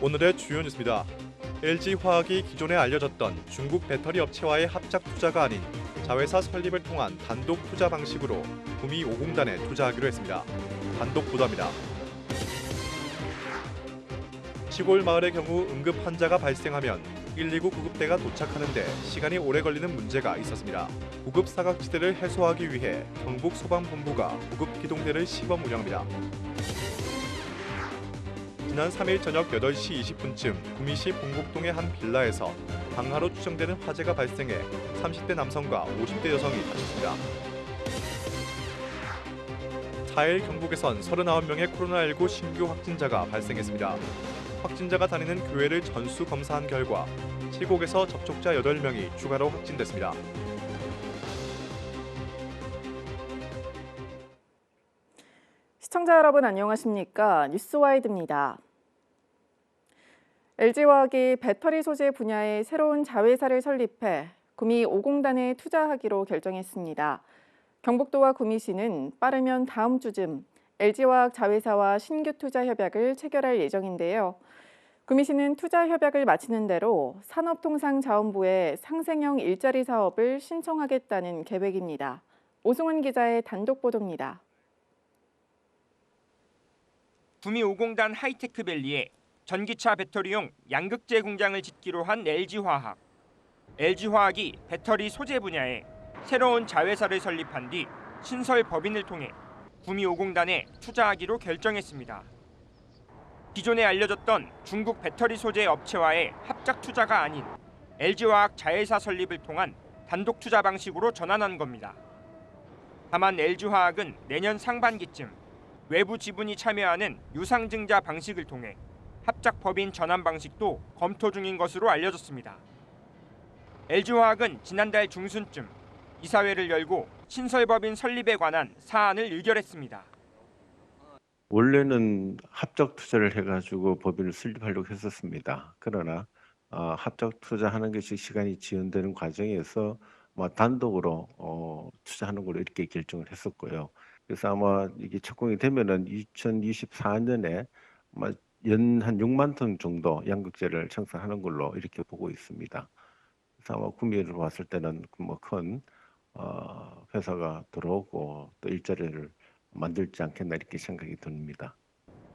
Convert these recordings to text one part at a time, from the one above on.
오늘의 주요 뉴스입니다. LG화학이 기존에 알려졌던 중국 배터리 업체와의 합작 투자가 아닌 자회사 설립을 통한 단독 투자 방식으로 구미 5공단에 투자하기로 했습니다. 단독 보도합니다. 시골 마을의 경우 응급 환자가 발생하면 119 구급대가 도착하는데 시간이 오래 걸리는 문제가 있었습니다. 구급 사각지대를 해소하기 위해 경북 소방본부가 구급 기동대를 시범 운영합니다. 지난 3일 저녁 8시 20분쯤 구미시 봉곡동의 한 빌라에서 방화로 추정되는 화재가 발생해 30대 남성과 50대 여성이 다쳤습니다. 4일 경북에선 39명의 코로나19 신규 확진자가 발생했습니다. 확진자가 다니는 교회를 전수 검사한 결과 7곳에서 접촉자 8명이 추가로 확진됐습니다. 시청자 여러분 안녕하십니까? 뉴스와이드입니다. LG화학이 배터리 소재 분야의 새로운 자회사를 설립해 구미 5공단에 투자하기로 결정했습니다. 경북도와 구미시는 빠르면 다음 주쯤 LG화학 자회사와 신규 투자 협약을 체결할 예정인데요. 구미시는 투자 협약을 마치는 대로 산업통상자원부에 상생형 일자리 사업을 신청하겠다는 계획입니다. 오승훈 기자의 단독 보도입니다. 구미 5공단 하이테크밸리에 전기차 배터리용 양극재 공장을 짓기로 한 LG화학. LG화학이 배터리 소재 분야에 새로운 자회사를 설립한 뒤 신설 법인을 통해 구미 5공단에 투자하기로 결정했습니다. 기존에 알려졌던 중국 배터리 소재 업체와의 합작 투자가 아닌 LG화학 자회사 설립을 통한 단독 투자 방식으로 전환한 겁니다. 다만 LG화학은 내년 상반기쯤 외부 지분이 참여하는 유상증자 방식을 통해 합작 법인 전환 방식도 검토 중인 것으로 알려졌습니다. LG화학은 지난달 중순쯤 이사회를 열고 신설법인 설립에 관한 사안을 의결했습니다. 원래는 합작 투자를 해가지고 법인을 설립하려고 했었습니다. 그러나 합작 투자하는 것이 시간이 지연되는 과정에서 단독으로 투자하는 걸로 이렇게 결정을 했었고요. 그래서 아마 이게 착공이 되면은 2024년에 연 한 6만 톤 정도 양극재를 생산하는 걸로 이렇게 보고 있습니다. 그래서 아마 구미를 봤을 때는 큰 회사가 들어오고 또 일자리를 만들지 않겠나 이렇게 생각이 듭니다.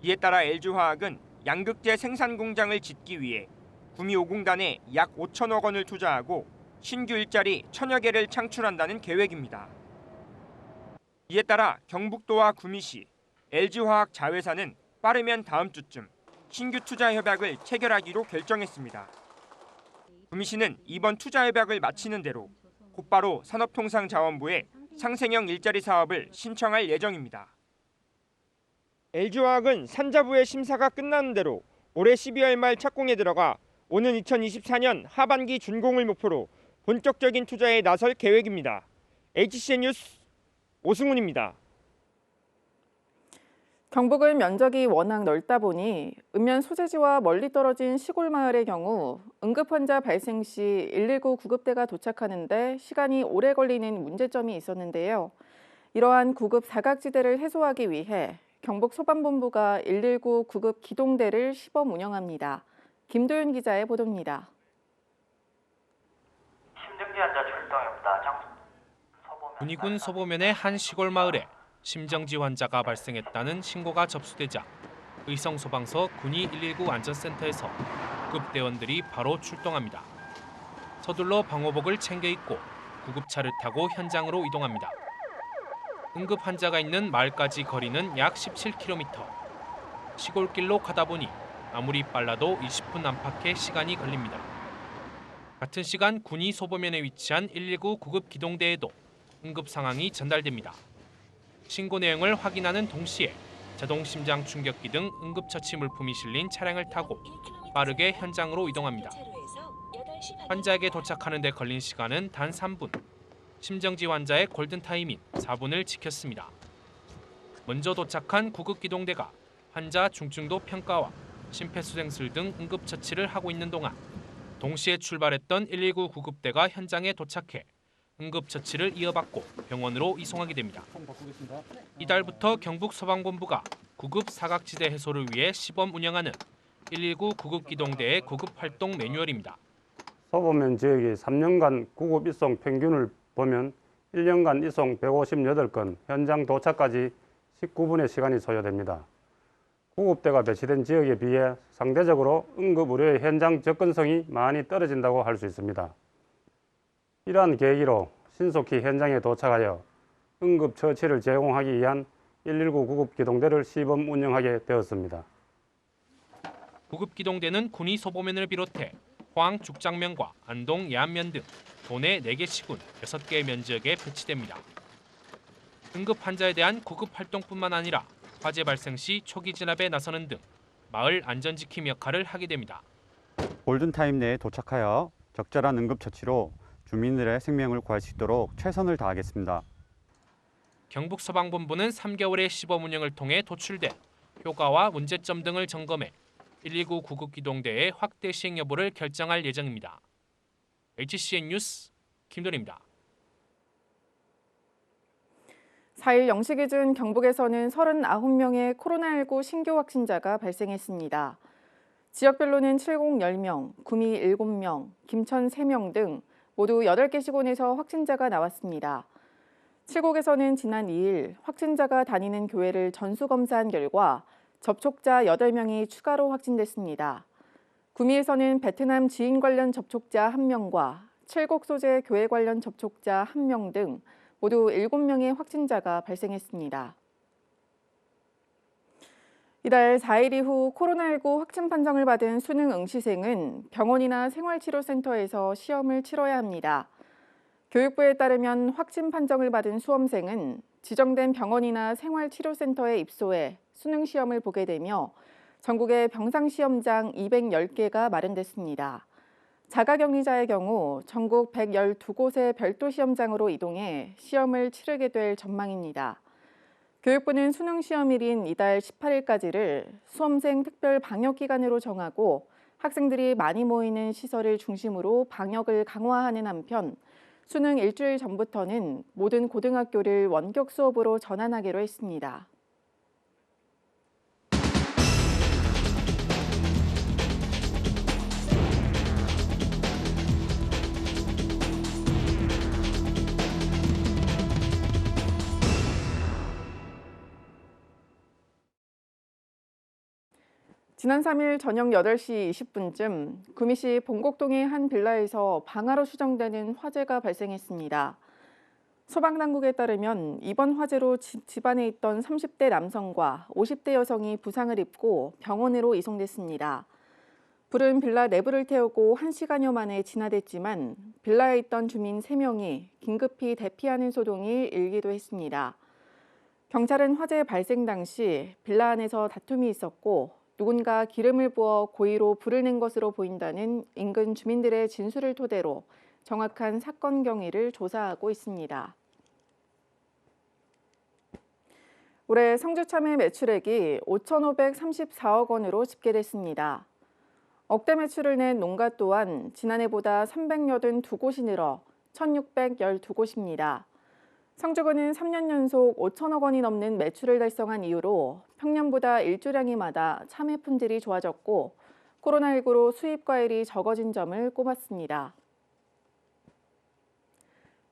이에 따라 LG화학은 양극재 생산 공장을 짓기 위해 구미 5공단에 약 5천억 원을 투자하고 신규 일자리 1,000여 개를 창출한다는 계획입니다. 이에 따라 경북도와 구미시, LG화학 자회사는 빠르면 다음 주쯤 신규 투자 협약을 체결하기로 결정했습니다. 구미시는 이번 투자 협약을 마치는 대로 곧바로 산업통상자원부에 상생형 일자리 사업을 신청할 예정입니다. LG화학은 산자부의 심사가 끝나는 대로 올해 12월 말 착공에 들어가 오는 2024년 하반기 준공을 목표로 본격적인 투자에 나설 계획입니다. HCN 뉴스 오승훈입니다. 경북은 면적이 워낙 넓다 보니 읍면 소재지와 멀리 떨어진 시골 마을의 경우 응급환자 발생 시 119 구급대가 도착하는데 시간이 오래 걸리는 문제점이 있었는데요. 이러한 구급 사각지대를 해소하기 위해 경북 소방본부가 119 구급 기동대를 시범 운영합니다. 김도윤 기자의 보도입니다. 심정지 환자 출동입니다. 군위군 소보면의 한 시골 마을에 심정지 환자가 발생했다는 신고가 접수되자 의성소방서 군위 119 안전센터에서 구급대원들이 바로 출동합니다. 서둘러 방호복을 챙겨 입고 구급차를 타고 현장으로 이동합니다. 응급 환자가 있는 마을까지 거리는 약 17km. 시골길로 가다 보니 아무리 빨라도 20분 안팎의 시간이 걸립니다. 같은 시간 군위 소보면에 위치한 119 구급 기동대에도 응급 상황이 전달됩니다. 신고 내용을 확인하는 동시에 자동 심장 충격기 등 응급처치 물품이 실린 차량을 타고 빠르게 현장으로 이동합니다. 환자에게 도착하는 데 걸린 시간은 단 3분. 심정지 환자의 골든타임인 4분을 지켰습니다. 먼저 도착한 구급기동대가 환자 중증도 평가와 심폐소생술 등 응급처치를 하고 있는 동안 동시에 출발했던 119 구급대가 현장에 도착해 응급처치를 이어받고 병원으로 이송하게 됩니다. 이달부터 경북 소방본부가 구급 사각지대 해소를 위해 시범 운영하는 119 구급기동대의 구급 활동 매뉴얼입니다. 소보면 지역이 3년간 구급 이송 평균을 보면 1년간 이송 158건, 현장 도착까지 19분의 시간이 소요됩니다. 구급대가 배치된 지역에 비해 상대적으로 응급의료의 현장 접근성이 많이 떨어진다고 할 수 있습니다. 이러한 계기로 신속히 현장에 도착하여 응급처치를 제공하기 위한 119 구급기동대를 시범 운영하게 되었습니다. 구급기동대는 군위 소보면을 비롯해 포항 죽장면과 안동 예안면 등 도내 4개 시군 6개의 면지역에 배치됩니다. 응급 환자에 대한 구급 활동뿐만 아니라 화재 발생 시 초기 진압에 나서는 등 마을 안전지킴 역할을 하게 됩니다. 골든타임 내에 도착하여 적절한 응급처치로 주민들의 생명을 구할 수 있도록 최선을 다하겠습니다. 경북소방본부는 3개월의 시범 운영을 통해 도출된 효과와 문제점 등을 점검해 119 구급기동대의 확대 시행 여부를 결정할 예정입니다. HCN 뉴스 김돈입니다. 4일 0시 기준 경북에서는 39명의 코로나19 신규 확진자가 발생했습니다. 지역별로는 칠곡 10명, 구미 7명, 김천 3명 등 모두 8개 시군에서 확진자가 나왔습니다. 칠곡에서는 지난 2일 확진자가 다니는 교회를 전수검사한 결과 접촉자 8명이 추가로 확진됐습니다. 구미에서는 베트남 지인 관련 접촉자 1명과 칠곡 소재 교회 관련 접촉자 1명 등 모두 7명의 확진자가 발생했습니다. 이달 4일 이후 코로나19 확진 판정을 받은 수능 응시생은 병원이나 생활치료센터에서 시험을 치러야 합니다. 교육부에 따르면 확진 판정을 받은 수험생은 지정된 병원이나 생활치료센터에 입소해 수능 시험을 보게 되며 전국에 병상시험장 210개가 마련됐습니다. 자가격리자의 경우 전국 112곳의 별도 시험장으로 이동해 시험을 치르게 될 전망입니다. 교육부는 수능 시험일인 이달 18일까지를 수험생 특별 방역기간으로 정하고 학생들이 많이 모이는 시설을 중심으로 방역을 강화하는 한편 수능 일주일 전부터는 모든 고등학교를 원격 수업으로 전환하기로 했습니다. 지난 3일 저녁 8시 20분쯤 구미시 봉곡동의 한 빌라에서 방화로 추정되는 화재가 발생했습니다. 소방당국에 따르면 이번 화재로 집안에 있던 30대 남성과 50대 여성이 부상을 입고 병원으로 이송됐습니다. 불은 빌라 내부를 태우고 1시간여 만에 진화됐지만 빌라에 있던 주민 3명이 긴급히 대피하는 소동이 일기도 했습니다. 경찰은 화재 발생 당시 빌라 안에서 다툼이 있었고 누군가 기름을 부어 고의로 불을 낸 것으로 보인다는 인근 주민들의 진술을 토대로 정확한 사건 경위를 조사하고 있습니다. 올해 성주참외 매출액이 5,534억 원으로 집계됐습니다. 억대 매출을 낸 농가 또한 지난해보다 382곳이 늘어 1,612곳입니다. 성주군은 3년 연속 5천억 원이 넘는 매출을 달성한 이후로 평년보다 일조량이 많아 참외 품질이 좋아졌고 코로나19로 수입 과일이 적어진 점을 꼽았습니다.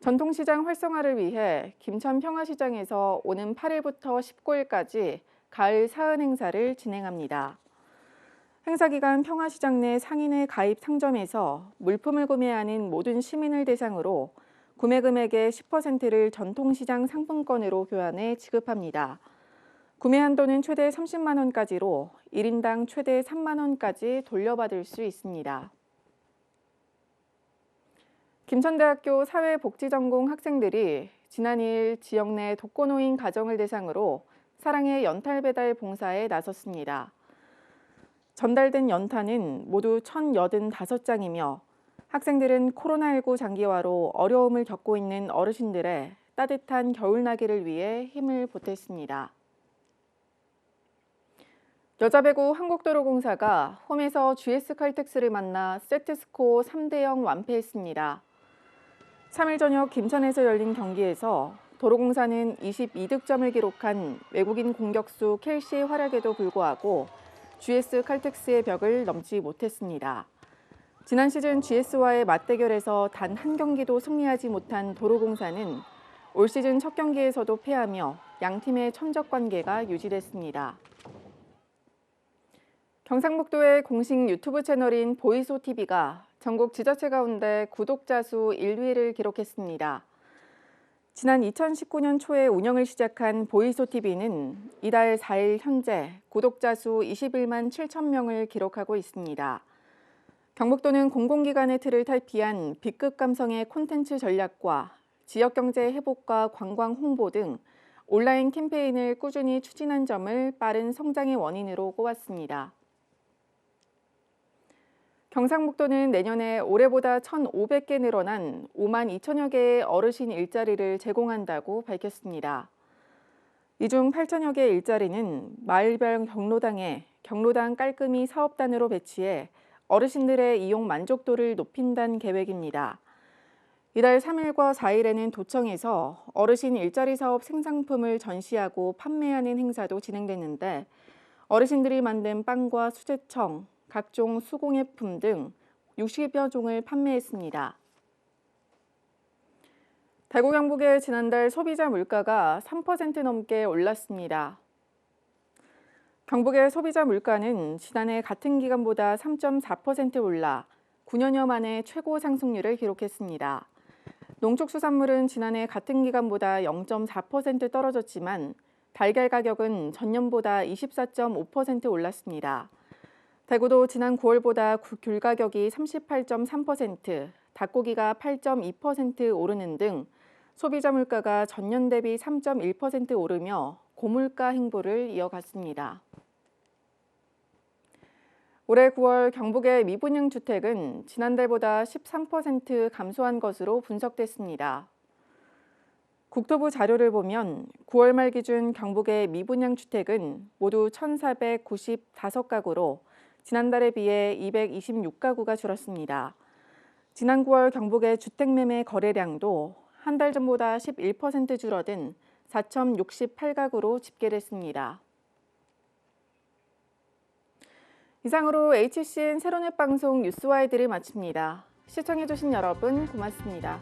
전통시장 활성화를 위해 김천 평화시장에서 오는 8일부터 19일까지 가을 사은 행사를 진행합니다. 행사 기간 평화시장 내 상인회 가입 상점에서 물품을 구매하는 모든 시민을 대상으로 구매 금액의 10%를 전통시장 상품권으로 교환해 지급합니다. 구매 한도는 최대 30만 원까지로 1인당 최대 3만 원까지 돌려받을 수 있습니다. 김천대학교 사회복지전공 학생들이 지난 2일 지역 내 독거노인 가정을 대상으로 사랑의 연탄 배달 봉사에 나섰습니다. 전달된 연탄은 모두 1,085장이며 학생들은 코로나19 장기화로 어려움을 겪고 있는 어르신들의 따뜻한 겨울나기를 위해 힘을 보탰습니다. 여자배구 한국도로공사가 홈에서 GS칼텍스를 만나 세트스코어 3대0 완패했습니다. 3일 저녁 김천에서 열린 경기에서 도로공사는 22득점을 기록한 외국인 공격수 켈시의 활약에도 불구하고 GS 칼텍스의 벽을 넘지 못했습니다. 지난 시즌 GS와의 맞대결에서 단 한 경기도 승리하지 못한 도로공사는 올 시즌 첫 경기에서도 패하며 양 팀의 천적 관계가 유지됐습니다. 경상북도의 공식 유튜브 채널인 보이소TV가 전국 지자체 가운데 구독자 수 1위를 기록했습니다. 지난 2019년 초에 운영을 시작한 보이소TV는 이달 4일 현재 구독자 수 21만 7천 명을 기록하고 있습니다. 경북도는 공공기관의 틀을 탈피한 B급 감성의 콘텐츠 전략과 지역경제 회복과 관광 홍보 등 온라인 캠페인을 꾸준히 추진한 점을 빠른 성장의 원인으로 꼽았습니다. 경상북도는 내년에 올해보다 1,500개 늘어난 5만 2천여 개의 어르신 일자리를 제공한다고 밝혔습니다. 이 중 8천여 개의 일자리는 마을별 경로당에 경로당 깔끔히 사업단으로 배치해 어르신들의 이용 만족도를 높인다는 계획입니다. 이달 3일과 4일에는 도청에서 어르신 일자리 사업 생산품을 전시하고 판매하는 행사도 진행됐는데 어르신들이 만든 빵과 수제청, 각종 수공예품 등 60여 종을 판매했습니다. 대구 경북의 지난달 소비자 물가가 3% 넘게 올랐습니다. 경북의 소비자 물가는 지난해 같은 기간보다 3.4% 올라 9년여 만에 최고 상승률을 기록했습니다. 농축수산물은 지난해 같은 기간보다 0.4% 떨어졌지만 달걀 가격은 전년보다 24.5% 올랐습니다. 대구도 지난 9월보다 귤 가격이 38.3%, 닭고기가 8.2% 오르는 등 소비자 물가가 전년 대비 3.1% 오르며 고물가 행보를 이어갔습니다. 올해 9월 경북의 미분양 주택은 지난달보다 13% 감소한 것으로 분석됐습니다. 국토부 자료를 보면 9월 말 기준 경북의 미분양 주택은 모두 1,495가구로 지난달에 비해 226가구가 줄었습니다. 지난 9월 경북의 주택 매매 거래량도 한 달 전보다 11% 줄어든 4,068가구로 집계됐습니다. 이상으로 HCN 세로넷 방송 뉴스와이드를 마칩니다. 시청해주신 여러분 고맙습니다.